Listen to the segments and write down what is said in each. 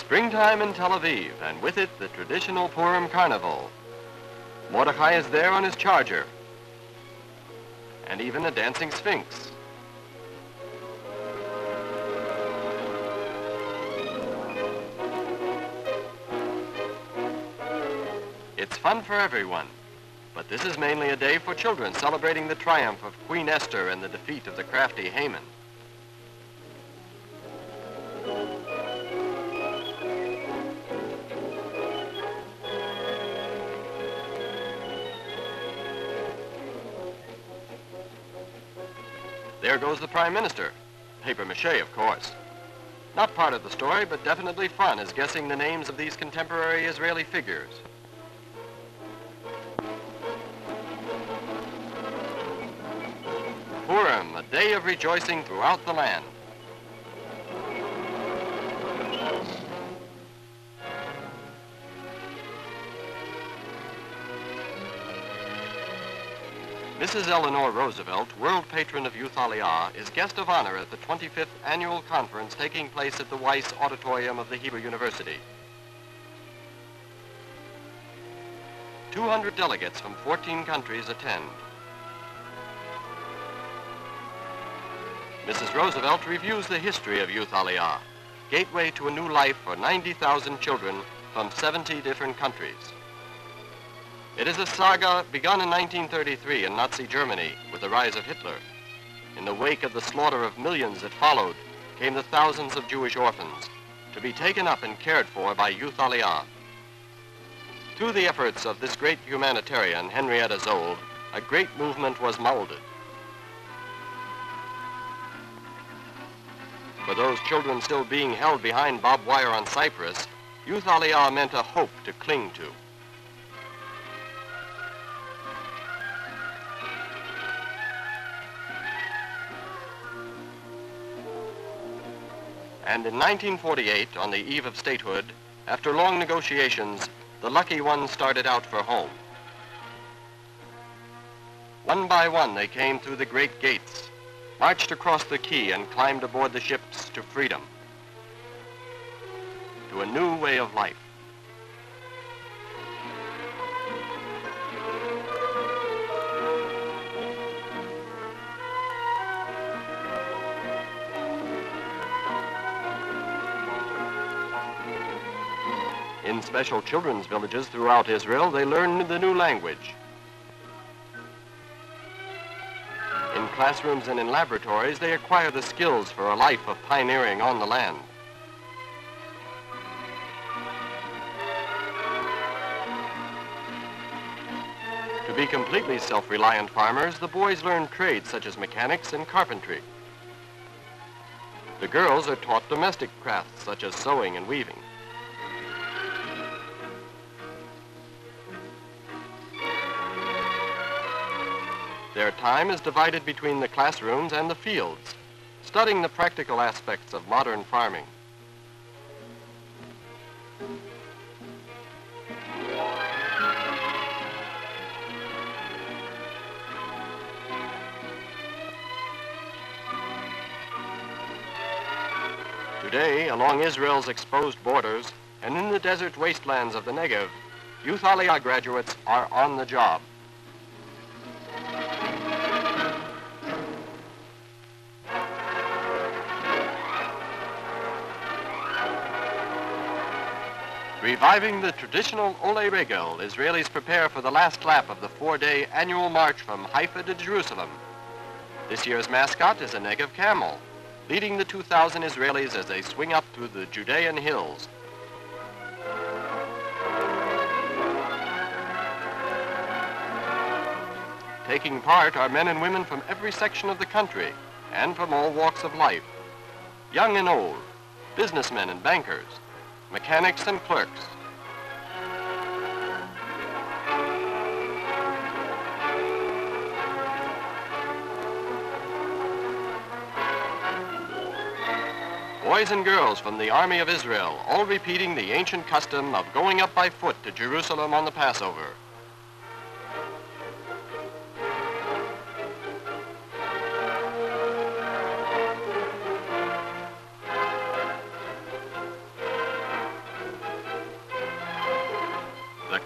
springtime in Tel Aviv, and with it the traditional Purim Carnival. Mordechai is there on his charger, and even a dancing sphinx. It's fun for everyone, but this is mainly a day for children celebrating the triumph of Queen Esther and the defeat of the crafty Haman. There goes the Prime Minister. Paper mache, of course. Not part of the story, but definitely fun is guessing the names of these contemporary Israeli figures. Purim, a day of rejoicing throughout the land. Mrs. Eleanor Roosevelt, world patron of Youth Aliyah, is guest of honor at the 25th annual conference taking place at the Weiss Auditorium of the Hebrew University. 200 delegates from 14 countries attend. Mrs. Roosevelt reviews the history of Youth Aliyah, gateway to a new life for 90,000 children from 70 different countries. It is a saga begun in 1933 in Nazi Germany with the rise of Hitler. In the wake of the slaughter of millions that followed came the thousands of Jewish orphans to be taken up and cared for by Youth Aliyah. Through the efforts of this great humanitarian, Henrietta Zold, a great movement was molded. For those children still being held behind barbed wire on Cyprus, Youth Aliyah meant a hope to cling to. And in 1948, on the eve of statehood, after long negotiations, the lucky ones started out for home. One by one, they came through the great gates, marched across the quay, and climbed aboard the ships to freedom, to a new way of life. In special children's villages throughout Israel, they learn the new language. In classrooms and in laboratories, they acquire the skills for a life of pioneering on the land. To be completely self-reliant farmers, the boys learn trades such as mechanics and carpentry. The girls are taught domestic crafts such as sewing and weaving. Their time is divided between the classrooms and the fields, studying the practical aspects of modern farming. Today, along Israel's exposed borders and in the desert wastelands of the Negev, Youth Aliyah graduates are on the job. Reviving the traditional Ole Regel, Israelis prepare for the last lap of the 4-day annual march from Haifa to Jerusalem. This year's mascot is a Negev camel, leading the 2,000 Israelis as they swing up through the Judean hills. Taking part are men and women from every section of the country and from all walks of life, young and old, businessmen and bankers, mechanics and clerks. Boys and girls from the Army of Israel, all repeating the ancient custom of going up by foot to Jerusalem on the Passover.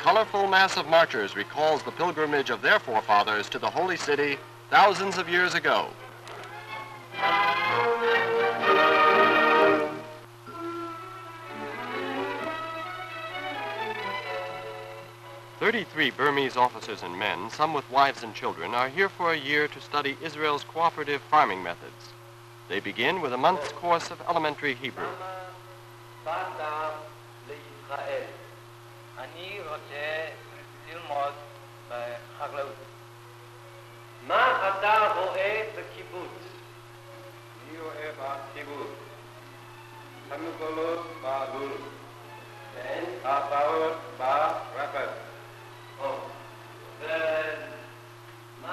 colorful mass of marchers recalls the pilgrimage of their forefathers to the holy city thousands of years ago. 33 Burmese officers and men, some with wives and children, are here for a year to study Israel's cooperative farming methods. They begin with a month's course of elementary Hebrew.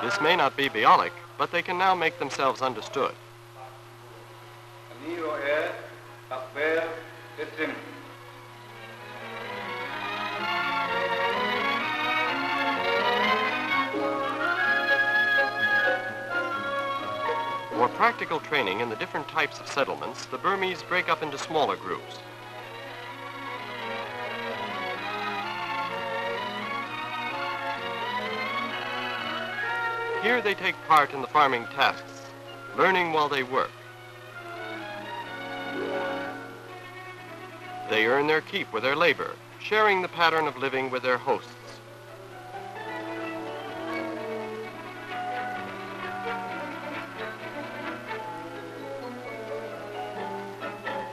This may not be biolic, but they can now make themselves understood. For practical training in the different types of settlements, the Burmese break up into smaller groups. Here they take part in the farming tasks, learning while they work. They earn their keep with their labor, sharing the pattern of living with their hosts.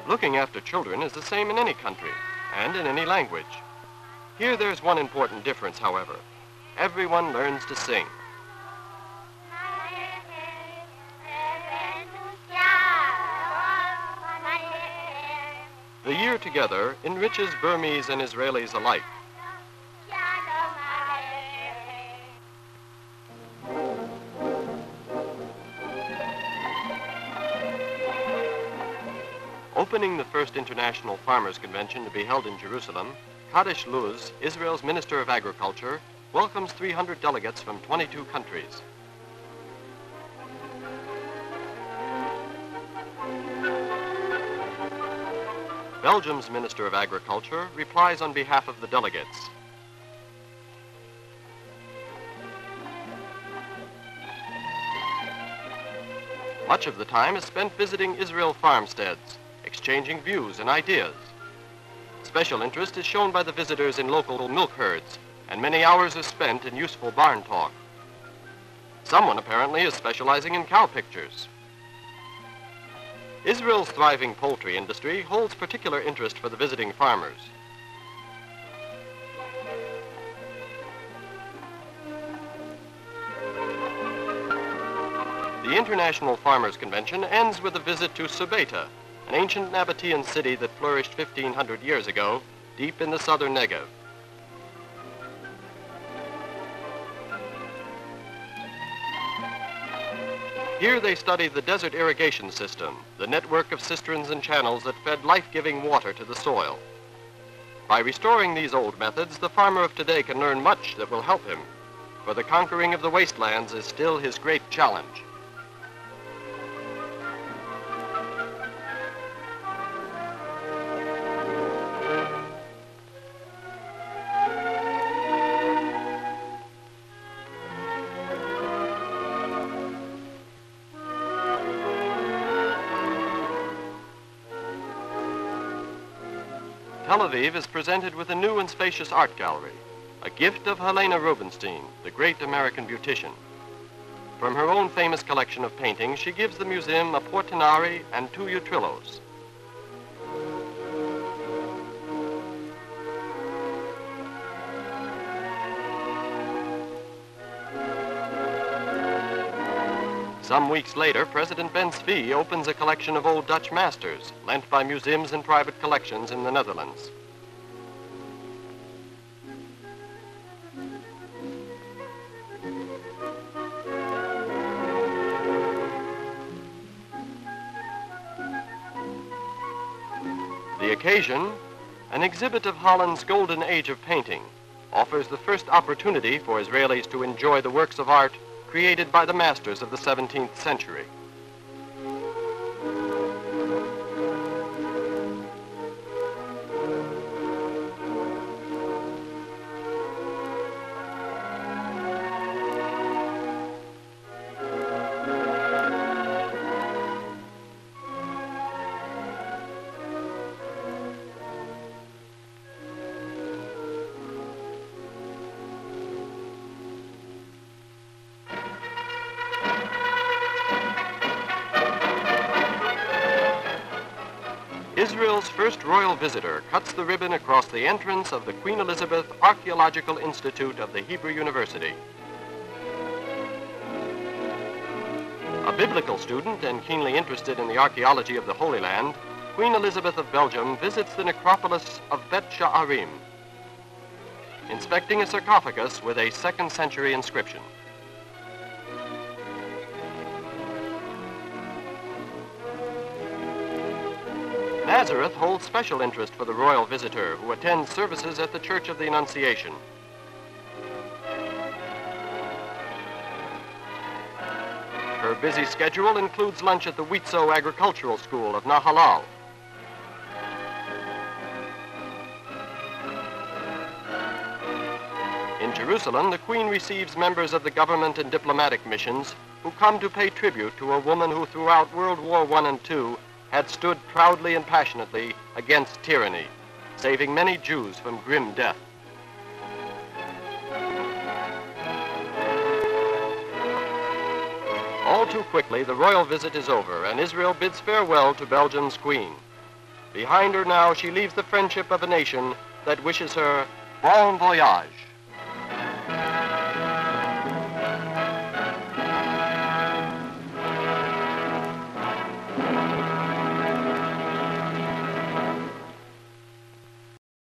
Looking after children is the same in any country and in any language. Here there's one important difference, however. Everyone learns to sing. The year together enriches Burmese and Israelis alike. Opening the first International Farmers' Convention to be held in Jerusalem, Kadesh Luz, Israel's Minister of Agriculture, welcomes 300 delegates from 22 countries. Belgium's Minister of Agriculture replies on behalf of the delegates. Much of the time is spent visiting Israel farmsteads, exchanging views and ideas. Special interest is shown by the visitors in local milk herds, and many hours are spent in useful barn talk. Someone apparently is specializing in cow pictures. Israel's thriving poultry industry holds particular interest for the visiting farmers. The International Farmers' Convention ends with a visit to Shivta, an ancient Nabatean city that flourished 1,500 years ago, deep in the southern Negev. Here they study the desert irrigation system, the network of cisterns and channels that fed life-giving water to the soil. By restoring these old methods, the farmer of today can learn much that will help him, for the conquering of the wastelands is still his great challenge. Tel Aviv is presented with a new and spacious art gallery, a gift of Helena Rubinstein, the great American beautician. From her own famous collection of paintings, she gives the museum a Portinari and 2 Utrillos. Some weeks later, President Ben Zvi opens a collection of old Dutch masters, lent by museums and private collections in the Netherlands. The occasion, an exhibit of Holland's golden age of painting, offers the first opportunity for Israelis to enjoy the works of art created by the masters of the 17th century. Israel's first royal visitor cuts the ribbon across the entrance of the Queen Elizabeth Archaeological Institute of the Hebrew University. A biblical student and keenly interested in the archaeology of the Holy Land, Queen Elizabeth of Belgium visits the necropolis of Bet Sha'arim, inspecting a sarcophagus with a 2nd century inscription. Nazareth holds special interest for the royal visitor who attends services at the Church of the Annunciation. Her busy schedule includes lunch at the Witzo Agricultural School of Nahalal. In Jerusalem, the Queen receives members of the government and diplomatic missions who come to pay tribute to a woman who throughout World War I and II had stood proudly and passionately against tyranny, saving many Jews from grim death. All too quickly, the royal visit is over, and Israel bids farewell to Belgium's queen. Behind her now, she leaves the friendship of a nation that wishes her bon voyage.